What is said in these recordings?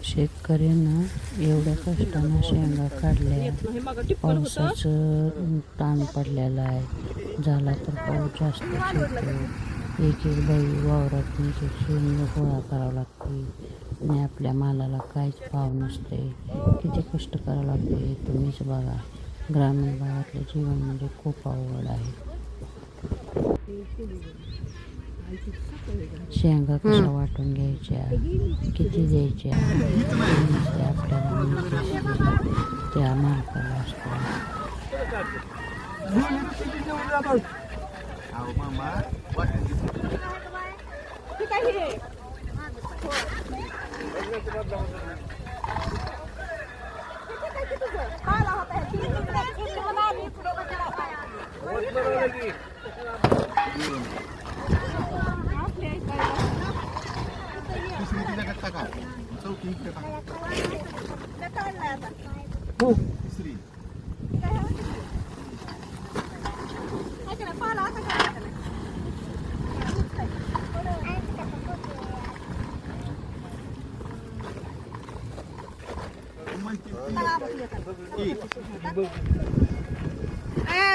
शेतकऱ्यांना एवढ्या कष्टानं शेंगा काढल्या, पावसाचं ताण पडलेला आहे. झाला तर पाऊस जास्त येतो, एक एक बाई वावरात शेंग गोळा करावं लागते आणि आपल्या मालाला काहीच भाव नसते. किती कष्ट करावं लागते तुम्हीच बघा. ग्रामीण भागातलं जीवन म्हणजे खूप अवघड आहे. शेंगा कशा वाटून घ्यायच्या, किती द्यायच्या, आपल्याला मिळते त्या मालकाला असतो.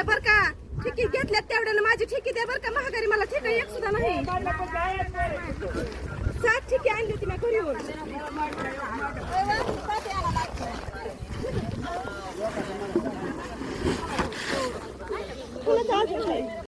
बर का ठेकी घेतल्यात तेवढ्याला माझी ठेकी द्या बर का. महागारी मला ठेका एक सुद्धा नाही.